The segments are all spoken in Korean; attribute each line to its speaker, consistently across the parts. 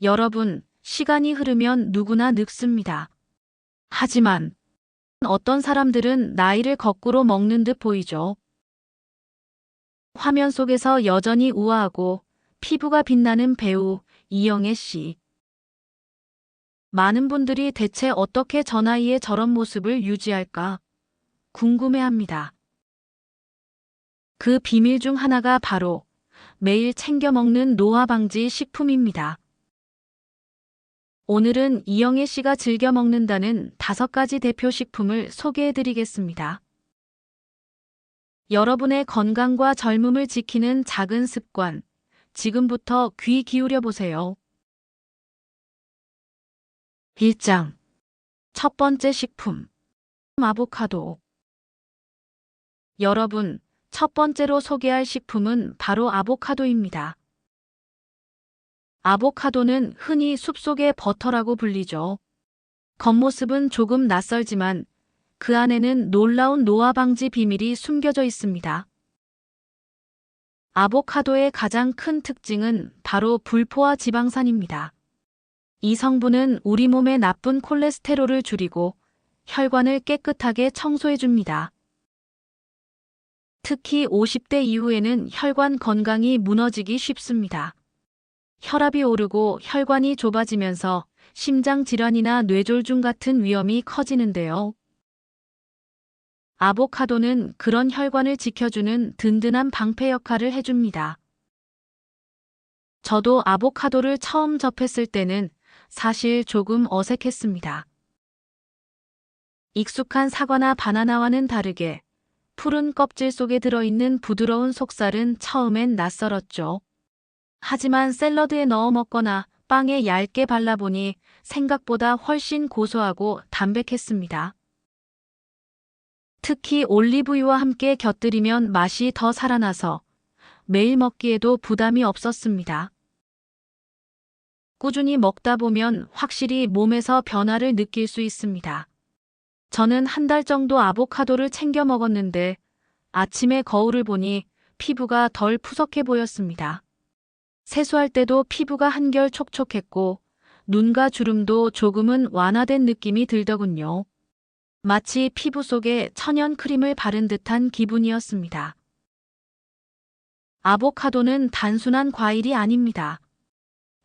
Speaker 1: 여러분, 시간이 흐르면 누구나 늙습니다. 하지만 어떤 사람들은 나이를 거꾸로 먹는 듯 보이죠. 화면 속에서 여전히 우아하고 피부가 빛나는 배우 이영애 씨. 많은 분들이 대체 어떻게 저 나이에 저런 모습을 유지할까 궁금해합니다. 그 비밀 중 하나가 바로 매일 챙겨 먹는 노화 방지 식품입니다. 오늘은 이영애 씨가 즐겨 먹는다는 5가지 대표 식품을 소개해 드리겠습니다. 여러분의 건강과 젊음을 지키는 작은 습관, 지금부터 귀 기울여 보세요. 1장. 첫 번째 식품. 아보카도. 여러분, 첫 번째로 소개할 식품은 바로 아보카도입니다. 아보카도는 흔히 숲속의 버터라고 불리죠. 겉모습은 조금 낯설지만 그 안에는 놀라운 노화 방지 비밀이 숨겨져 있습니다. 아보카도의 가장 큰 특징은 바로 불포화 지방산입니다. 이 성분은 우리 몸의 나쁜 콜레스테롤을 줄이고 혈관을 깨끗하게 청소해 줍니다. 특히 50대 이후에는 혈관 건강이 무너지기 쉽습니다. 혈압이 오르고 혈관이 좁아지면서 심장 질환이나 뇌졸중 같은 위험이 커지는데요. 아보카도는 그런 혈관을 지켜주는 든든한 방패 역할을 해줍니다. 저도 아보카도를 처음 접했을 때는 사실 조금 어색했습니다. 익숙한 사과나 바나나와는 다르게 푸른 껍질 속에 들어있는 부드러운 속살은 처음엔 낯설었죠. 하지만 샐러드에 넣어 먹거나 빵에 얇게 발라보니 생각보다 훨씬 고소하고 담백했습니다. 특히 올리브유와 함께 곁들이면 맛이 더 살아나서 매일 먹기에도 부담이 없었습니다. 꾸준히 먹다 보면 확실히 몸에서 변화를 느낄 수 있습니다. 저는 1달 정도 아보카도를 챙겨 먹었는데 아침에 거울을 보니 피부가 덜 푸석해 보였습니다. 세수할 때도 피부가 한결 촉촉했고 눈과 주름도 조금은 완화된 느낌이 들더군요. 마치 피부 속에 천연 크림을 바른 듯한 기분이었습니다. 아보카도는 단순한 과일이 아닙니다.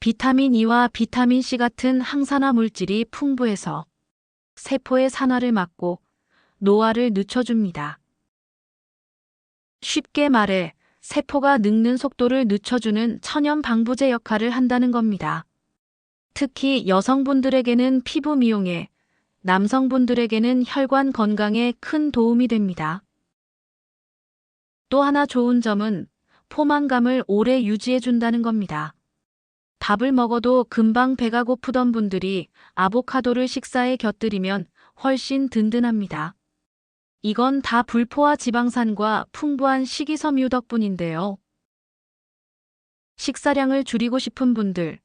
Speaker 1: 비타민 E와 비타민 C 같은 항산화 물질이 풍부해서 세포의 산화를 막고 노화를 늦춰줍니다. 쉽게 말해 세포가 늙는 속도를 늦춰주는 천연 방부제 역할을 한다는 겁니다. 특히 여성분들에게는 피부 미용에, 남성분들에게는 혈관 건강에 큰 도움이 됩니다. 또 하나 좋은 점은 포만감을 오래 유지해준다는 겁니다. 밥을 먹어도 금방 배가 고프던 분들이 아보카도를 식사에 곁들이면 훨씬 든든합니다. 이건 다 불포화 지방산과 풍부한 식이섬유 덕분인데요. 식사량을 줄이고 싶은 분들,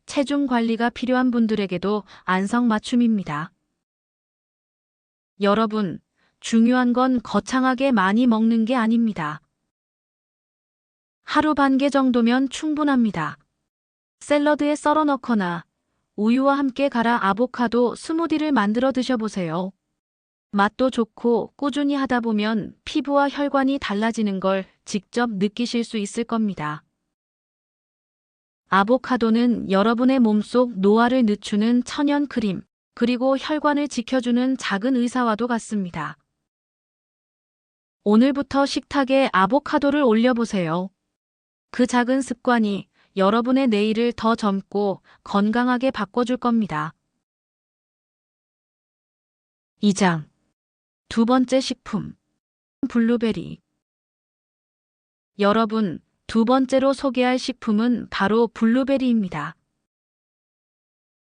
Speaker 1: 체중 관리가 필요한 분들에게도 안성맞춤입니다. 여러분, 중요한 건 거창하게 많이 먹는 게 아닙니다. 하루 반 개 정도면 충분합니다. 샐러드에 썰어 넣거나 우유와 함께 갈아 아보카도 스무디를 만들어 드셔보세요. 맛도 좋고 꾸준히 하다 보면 피부와 혈관이 달라지는 걸 직접 느끼실 수 있을 겁니다. 아보카도는 여러분의 몸속 노화를 늦추는 천연 크림, 그리고 혈관을 지켜주는 작은 의사와도 같습니다. 오늘부터 식탁에 아보카도를 올려보세요. 그 작은 습관이 여러분의 내일을 더 젊고 건강하게 바꿔줄 겁니다. 2장. 두 번째 식품. 블루베리. 여러분, 두 번째로 소개할 식품은 바로 블루베리입니다.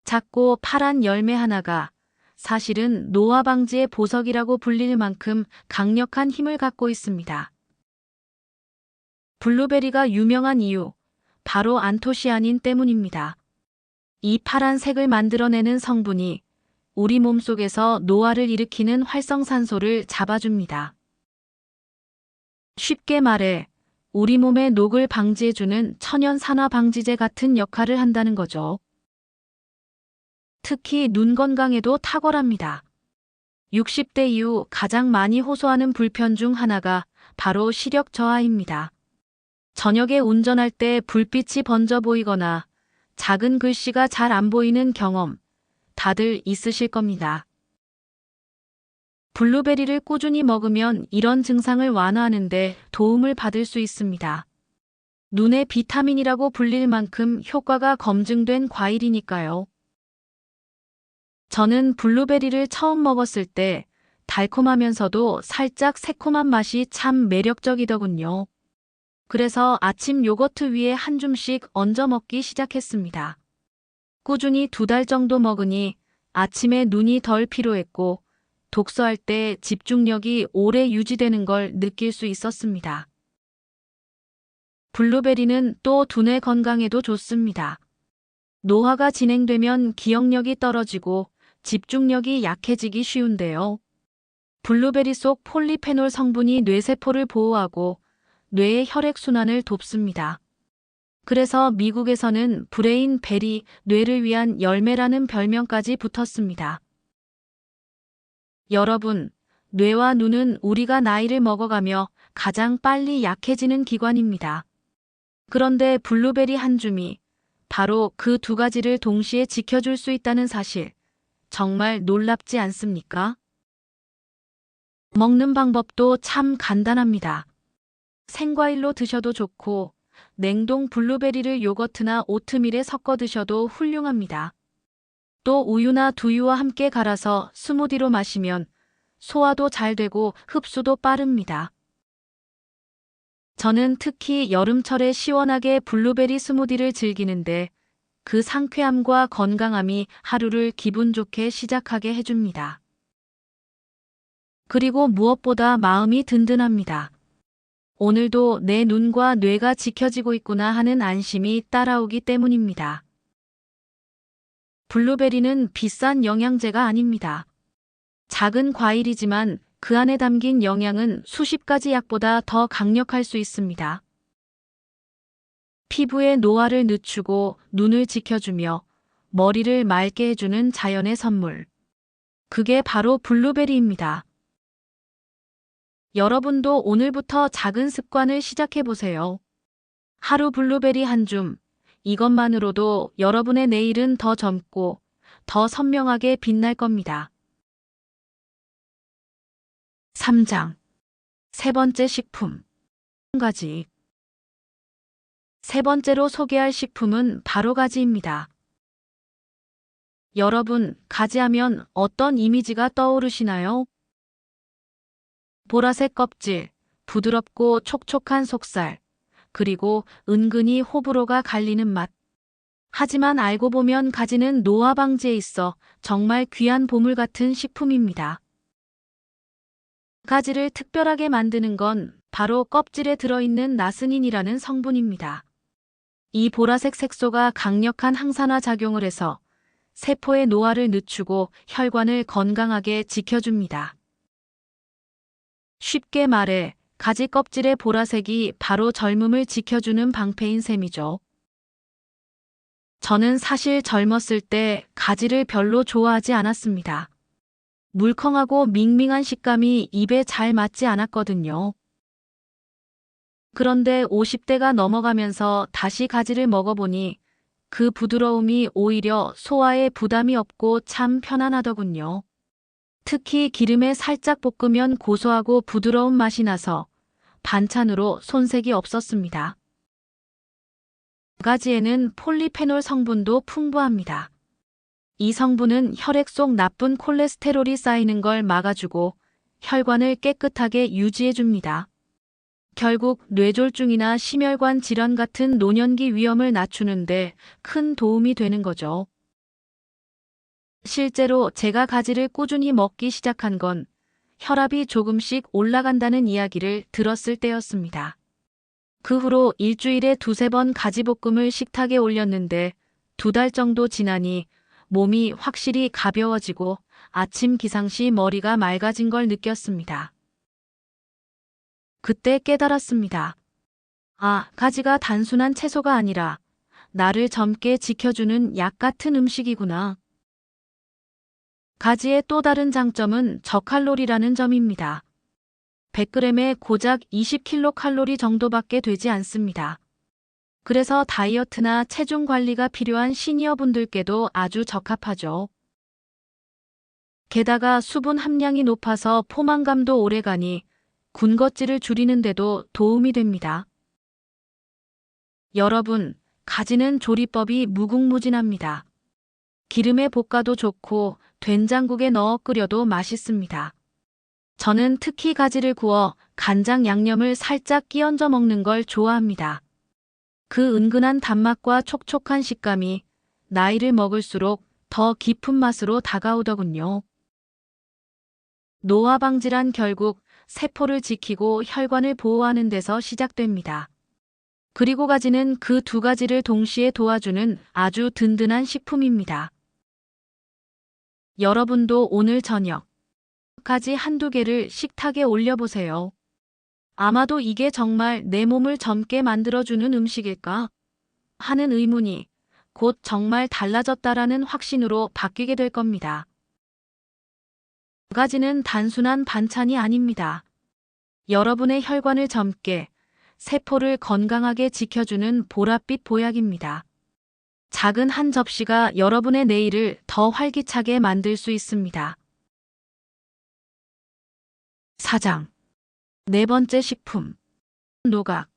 Speaker 1: 작고 파란 열매 하나가 사실은 노화 방지의 보석이라고 불릴 만큼 강력한 힘을 갖고 있습니다. 블루베리가 유명한 이유, 바로 안토시아닌 때문입니다. 이 파란색을 만들어내는 성분이 우리 몸속에서 노화를 일으키는 활성산소를 잡아줍니다. 쉽게 말해 우리 몸의 녹을 방지해주는 천연 산화 방지제 같은 역할을 한다는 거죠. 특히 눈 건강에도 탁월합니다. 60대 이후 가장 많이 호소하는 불편 중 하나가 바로 시력 저하입니다. 저녁에 운전할 때 불빛이 번져 보이거나 작은 글씨가 잘 안 보이는 경험 다들 있으실 겁니다. 블루베리를 꾸준히 먹으면 이런 증상을 완화하는데 도움을 받을 수 있습니다. 눈의 비타민이라고 불릴 만큼 효과가 검증된 과일이니까요. 저는 블루베리를 처음 먹었을 때 달콤하면서도 살짝 새콤한 맛이 참 매력적이더군요. 그래서 아침 요거트 위에 한 줌씩 얹어 먹기 시작했습니다. 꾸준히 2달 정도 먹으니 아침에 눈이 덜 피로했고 독서할 때 집중력이 오래 유지되는 걸 느낄 수 있었습니다. 블루베리는 또 두뇌 건강에도 좋습니다. 노화가 진행되면 기억력이 떨어지고 집중력이 약해지기 쉬운데요. 블루베리 속 폴리페놀 성분이 뇌세포를 보호하고 뇌의 혈액순환을 돕습니다. 그래서 미국에서는 브레인 베리, 뇌를 위한 열매라는 별명까지 붙었습니다. 여러분, 뇌와 눈은 우리가 나이를 먹어가며 가장 빨리 약해지는 기관입니다. 그런데 블루베리 한 줌이 바로 그 2가지를 동시에 지켜줄 수 있다는 사실, 정말 놀랍지 않습니까? 먹는 방법도 참 간단합니다. 생과일로 드셔도 좋고 냉동 블루베리를 요거트나 오트밀에 섞어 드셔도 훌륭합니다. 또 우유나 두유와 함께 갈아서 스무디로 마시면 소화도 잘 되고 흡수도 빠릅니다. 저는 특히 여름철에 시원하게 블루베리 스무디를 즐기는데 그 상쾌함과 건강함이 하루를 기분 좋게 시작하게 해줍니다. 그리고 무엇보다 마음이 든든합니다. 오늘도 내 눈과 뇌가 지켜지고 있구나 하는 안심이 따라오기 때문입니다. 블루베리는 비싼 영양제가 아닙니다. 작은 과일이지만 그 안에 담긴 영양은 수십 가지 약보다 더 강력할 수 있습니다. 피부의 노화를 늦추고 눈을 지켜주며 머리를 맑게 해주는 자연의 선물. 그게 바로 블루베리입니다. 여러분도 오늘부터 작은 습관을 시작해보세요. 하루 블루베리 한 줌, 이것만으로도 여러분의 내일은 더 젊고 더 선명하게 빛날 겁니다. 3장. 세 번째 식품. 가지. 세 번째로 소개할 식품은 바로 가지입니다. 여러분, 가지하면 어떤 이미지가 떠오르시나요? 보라색 껍질, 부드럽고 촉촉한 속살, 그리고 은근히 호불호가 갈리는 맛. 하지만 알고 보면 가지는 노화 방지에 있어 정말 귀한 보물 같은 식품입니다. 가지를 특별하게 만드는 건 바로 껍질에 들어있는 나스닌이라는 성분입니다. 이 보라색 색소가 강력한 항산화 작용을 해서 세포의 노화를 늦추고 혈관을 건강하게 지켜줍니다. 쉽게 말해 가지 껍질의 보라색이 바로 젊음을 지켜주는 방패인 셈이죠. 저는 사실 젊었을 때 가지를 별로 좋아하지 않았습니다. 물컹하고 밍밍한 식감이 입에 잘 맞지 않았거든요. 그런데 50대가 넘어가면서 다시 가지를 먹어보니 그 부드러움이 오히려 소화에 부담이 없고 참 편안하더군요. 특히 기름에 살짝 볶으면 고소하고 부드러운 맛이 나서 반찬으로 손색이 없었습니다. 가지에는 폴리페놀 성분도 풍부합니다. 이 성분은 혈액 속 나쁜 콜레스테롤이 쌓이는 걸 막아주고 혈관을 깨끗하게 유지해줍니다. 결국 뇌졸중이나 심혈관 질환 같은 노년기 위험을 낮추는데 큰 도움이 되는 거죠. 실제로 제가 가지를 꾸준히 먹기 시작한 건 혈압이 조금씩 올라간다는 이야기를 들었을 때였습니다. 그 후로 일주일에 2~3번 가지볶음을 식탁에 올렸는데 2달 정도 지나니 몸이 확실히 가벼워지고 아침 기상 시 머리가 맑아진 걸 느꼈습니다. 그때 깨달았습니다. 아, 가지가 단순한 채소가 아니라 나를 젊게 지켜주는 약 같은 음식이구나. 가지의 또 다른 장점은 저칼로리라는 점입니다. 100g에 고작 20kcal 정도밖에 되지 않습니다. 그래서 다이어트나 체중 관리가 필요한 시니어분들께도 아주 적합하죠. 게다가 수분 함량이 높아서 포만감도 오래가니 군것질을 줄이는데도 도움이 됩니다. 여러분, 가지는 조리법이 무궁무진합니다. 기름에 볶아도 좋고 된장국에 넣어 끓여도 맛있습니다. 저는 특히 가지를 구워 간장 양념을 살짝 끼얹어 먹는 걸 좋아합니다. 그 은근한 단맛과 촉촉한 식감이 나이를 먹을수록 더 깊은 맛으로 다가오더군요. 노화 방지란 결국 세포를 지키고 혈관을 보호하는 데서 시작됩니다. 그리고 가지는 그 두 가지를 동시에 도와주는 아주 든든한 식품입니다. 여러분도 오늘 저녁 가지 한두 개를 식탁에 올려보세요. 아마도 이게 정말 내 몸을 젊게 만들어주는 음식일까? 하는 의문이 곧 정말 달라졌다라는 확신으로 바뀌게 될 겁니다. 가지는 단순한 반찬이 아닙니다. 여러분의 혈관을 젊게, 세포를 건강하게 지켜주는 보랏빛 보약입니다. 작은 한 접시가 여러분의 내일을 더 활기차게 만들 수 있습니다. 4장. 네 번째 식품. 노각.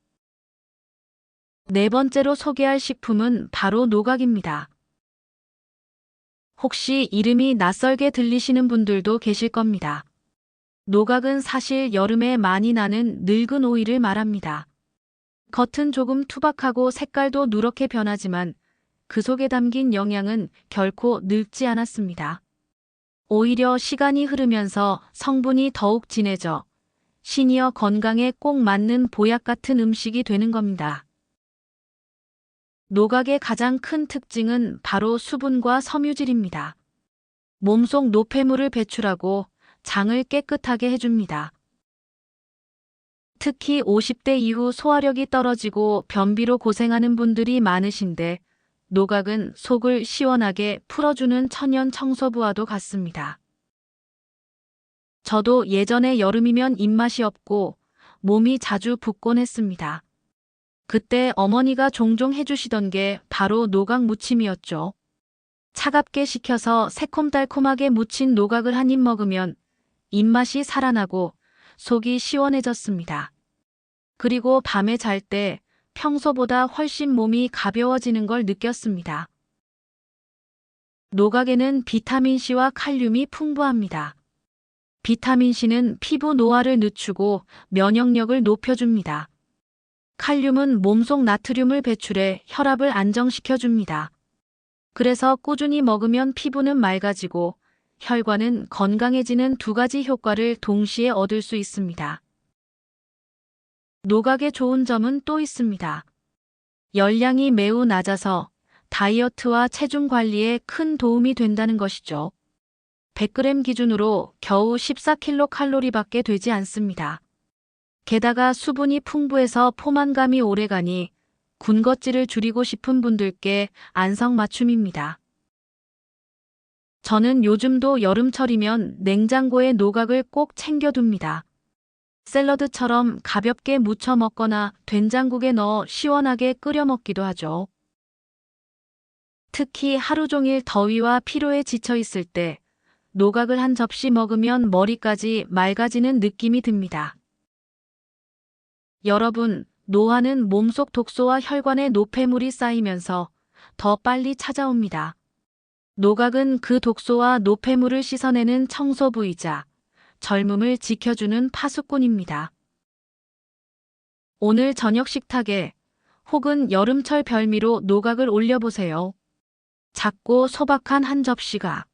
Speaker 1: 네 번째로 소개할 식품은 바로 노각입니다. 혹시 이름이 낯설게 들리시는 분들도 계실 겁니다. 노각은 사실 여름에 많이 나는 늙은 오이를 말합니다. 겉은 조금 투박하고 색깔도 누렇게 변하지만 그 속에 담긴 영양은 결코 늙지 않았습니다. 오히려 시간이 흐르면서 성분이 더욱 진해져 시니어 건강에 꼭 맞는 보약 같은 음식이 되는 겁니다. 노각의 가장 큰 특징은 바로 수분과 섬유질입니다. 몸속 노폐물을 배출하고 장을 깨끗하게 해줍니다. 특히 50대 이후 소화력이 떨어지고 변비로 고생하는 분들이 많으신데 노각은 속을 시원하게 풀어주는 천연 청소부와도 같습니다. 저도 예전에 여름이면 입맛이 없고 몸이 자주 붓곤 했습니다. 그때 어머니가 종종 해주시던 게 바로 노각 무침이었죠. 차갑게 식혀서 새콤달콤하게 무친 노각을 한 입 먹으면 입맛이 살아나고 속이 시원해졌습니다. 그리고 밤에 잘 때 평소보다 훨씬 몸이 가벼워지는 걸 느꼈습니다. 노각에는 비타민C와 칼륨이 풍부합니다. 비타민C는 피부 노화를 늦추고 면역력을 높여줍니다. 칼륨은 몸속 나트륨을 배출해 혈압을 안정시켜줍니다. 그래서 꾸준히 먹으면 피부는 맑아지고 혈관은 건강해지는 두 가지 효과를 동시에 얻을 수 있습니다. 노각의 좋은 점은 또 있습니다. 열량이 매우 낮아서 다이어트와 체중 관리에 큰 도움이 된다는 것이죠. 100g 기준으로 겨우 14kcal밖에 되지 않습니다. 게다가 수분이 풍부해서 포만감이 오래가니 군것질을 줄이고 싶은 분들께 안성맞춤입니다. 저는 요즘도 여름철이면 냉장고에 노각을 꼭 챙겨둡니다. 샐러드처럼 가볍게 무쳐 먹거나 된장국에 넣어 시원하게 끓여 먹기도 하죠. 특히 하루 종일 더위와 피로에 지쳐 있을 때 노각을 한 접시 먹으면 머리까지 맑아지는 느낌이 듭니다. 여러분, 노화는 몸속 독소와 혈관에 노폐물이 쌓이면서 더 빨리 찾아옵니다. 노각은 그 독소와 노폐물을 씻어내는 청소부이자 젊음을 지켜주는 파수꾼입니다. 오늘 저녁 식탁에 혹은 여름철 별미로 노각을 올려보세요. 작고 소박한 한 접시가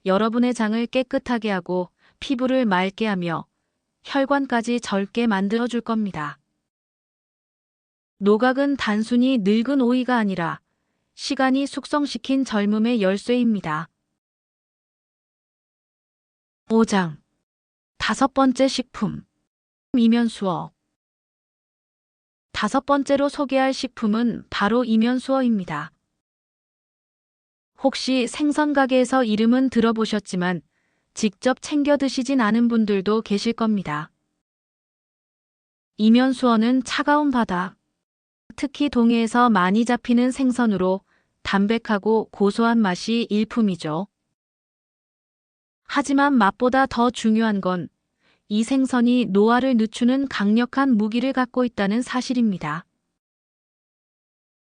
Speaker 1: 여러분의 장을 깨끗하게 하고 피부를 맑게 하며 혈관까지 젊게 만들어줄 겁니다. 노각은 단순히 늙은 오이가 아니라 시간이 숙성시킨 젊음의 열쇠입니다. 5장. 다섯 번째 식품. 이면수어. 다섯 번째로 소개할 식품은 바로 이면수어입니다. 혹시 생선 가게에서 이름은 들어보셨지만 직접 챙겨 드시진 않은 분들도 계실 겁니다. 이면수어는 차가운 바다, 특히 동해에서 많이 잡히는 생선으로 담백하고 고소한 맛이 일품이죠. 하지만 맛보다 더 중요한 건 이 생선이 노화를 늦추는 강력한 무기를 갖고 있다는 사실입니다.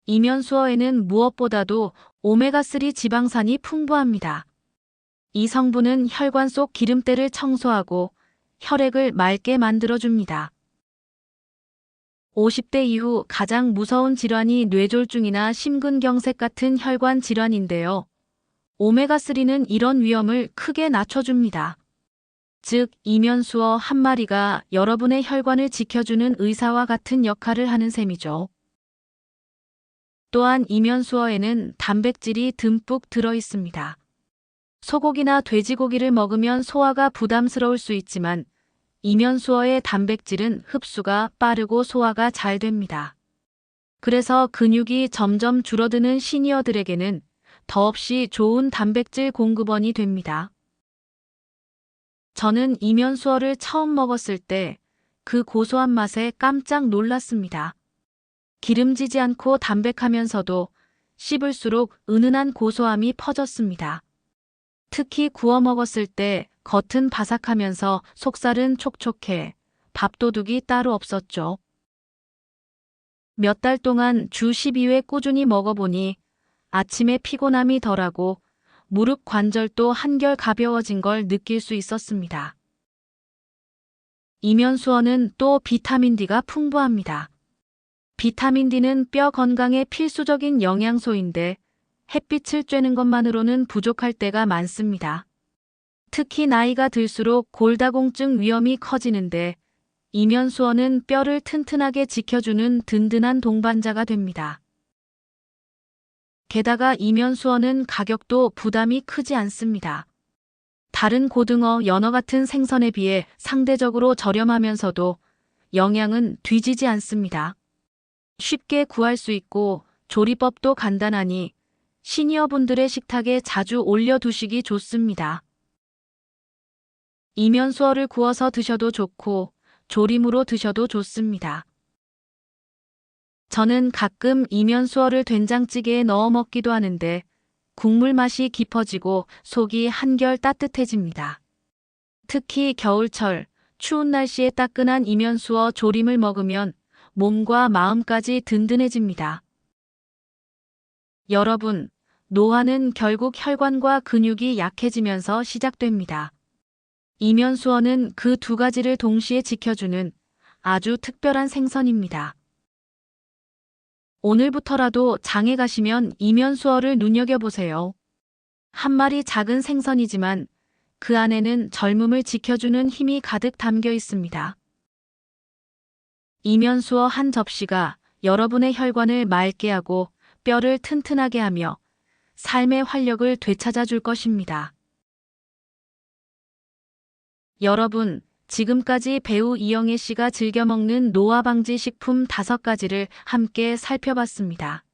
Speaker 1: 이면수어에는 무엇보다도 오메가3 지방산이 풍부합니다. 이 성분은 혈관 속 기름때를 청소하고 혈액을 맑게 만들어줍니다. 50대 이후 가장 무서운 질환이 뇌졸중이나 심근경색 같은 혈관 질환인데요. 오메가3는 이런 위험을 크게 낮춰줍니다. 즉, 이면수어 한 마리가 여러분의 혈관을 지켜주는 의사와 같은 역할을 하는 셈이죠. 또한 이면수어에는 단백질이 듬뿍 들어 있습니다. 소고기나 돼지고기를 먹으면 소화가 부담스러울 수 있지만 이면수어의 단백질은 흡수가 빠르고 소화가 잘 됩니다. 그래서 근육이 점점 줄어드는 시니어들에게는 더없이 좋은 단백질 공급원이 됩니다. 저는 이면수어를 처음 먹었을 때 그 고소한 맛에 깜짝 놀랐습니다. 기름지지 않고 담백하면서도 씹을수록 은은한 고소함이 퍼졌습니다. 특히 구워 먹었을 때 겉은 바삭하면서 속살은 촉촉해 밥도둑이 따로 없었죠. 몇 달 동안 주 12회 꾸준히 먹어보니 아침에 피곤함이 덜하고 무릎 관절도 한결 가벼워진 걸 느낄 수 있었습니다. 이면수어는 또 비타민 D가 풍부합니다. 비타민 D는 뼈 건강에 필수적인 영양소인데 햇빛을 쬐는 것만으로는 부족할 때가 많습니다. 특히 나이가 들수록 골다공증 위험이 커지는데 이면수어는 뼈를 튼튼하게 지켜주는 든든한 동반자가 됩니다. 게다가 이면수어는 가격도 부담이 크지 않습니다. 다른 고등어, 연어 같은 생선에 비해 상대적으로 저렴하면서도 영양은 뒤지지 않습니다. 쉽게 구할 수 있고 조리법도 간단하니 시니어분들의 식탁에 자주 올려두시기 좋습니다. 이면수어를 구워서 드셔도 좋고 조림으로 드셔도 좋습니다. 저는 가끔 이면수어를 된장찌개에 넣어 먹기도 하는데 국물 맛이 깊어지고 속이 한결 따뜻해집니다. 특히 겨울철, 추운 날씨에 따끈한 이면수어 조림을 먹으면 몸과 마음까지 든든해집니다. 여러분, 노화는 결국 혈관과 근육이 약해지면서 시작됩니다. 이면수어는 그 두 가지를 동시에 지켜주는 아주 특별한 생선입니다. 오늘부터라도 장에 가시면 이면수어를 눈여겨보세요. 한 마리 작은 생선이지만 그 안에는 젊음을 지켜주는 힘이 가득 담겨 있습니다. 이면수어 한 접시가 여러분의 혈관을 맑게 하고 뼈를 튼튼하게 하며 삶의 활력을 되찾아 줄 것입니다. 여러분, 지금까지 배우 이영애 씨가 즐겨 먹는 노화 방지 식품 5가지를 함께 살펴봤습니다.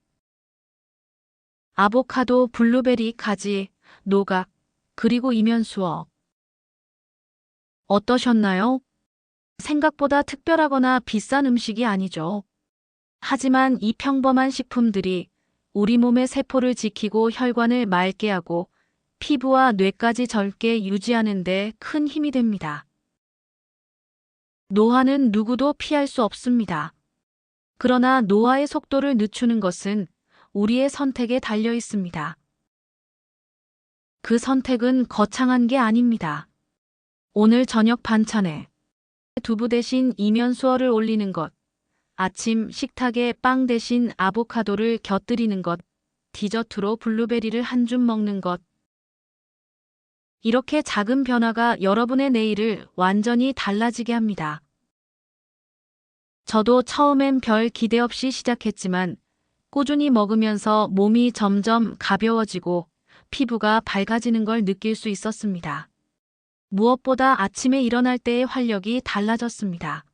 Speaker 1: 아보카도, 블루베리, 가지, 노각, 그리고 이면수어. 어떠셨나요? 생각보다 특별하거나 비싼 음식이 아니죠. 하지만 이 평범한 식품들이 우리 몸의 세포를 지키고 혈관을 맑게 하고 피부와 뇌까지 젊게 유지하는 데 큰 힘이 됩니다. 노화는 누구도 피할 수 없습니다. 그러나 노화의 속도를 늦추는 것은 우리의 선택에 달려 있습니다. 그 선택은 거창한 게 아닙니다. 오늘 저녁 반찬에 두부 대신 이면수어를 올리는 것, 아침 식탁에 빵 대신 아보카도를 곁들이는 것, 디저트로 블루베리를 한 줌 먹는 것. 이렇게 작은 변화가 여러분의 내일을 완전히 달라지게 합니다. 저도 처음엔 별 기대 없이 시작했지만 꾸준히 먹으면서 몸이 점점 가벼워지고 피부가 밝아지는 걸 느낄 수 있었습니다. 무엇보다 아침에 일어날 때의 활력이 달라졌습니다.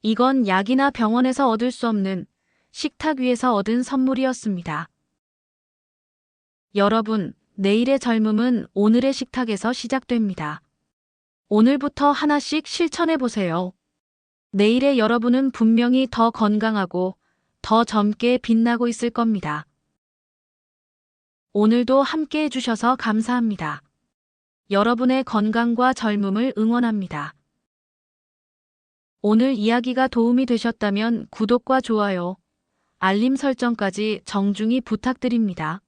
Speaker 1: 이건 약이나 병원에서 얻을 수 없는 식탁 위에서 얻은 선물이었습니다. 여러분, 내일의 젊음은 오늘의 식탁에서 시작됩니다. 오늘부터 하나씩 실천해 보세요. 내일의 여러분은 분명히 더 건강하고 더 젊게 빛나고 있을 겁니다. 오늘도 함께 해주셔서 감사합니다. 여러분의 건강과 젊음을 응원합니다. 오늘 이야기가 도움이 되셨다면 구독과 좋아요, 알림 설정까지 정중히 부탁드립니다.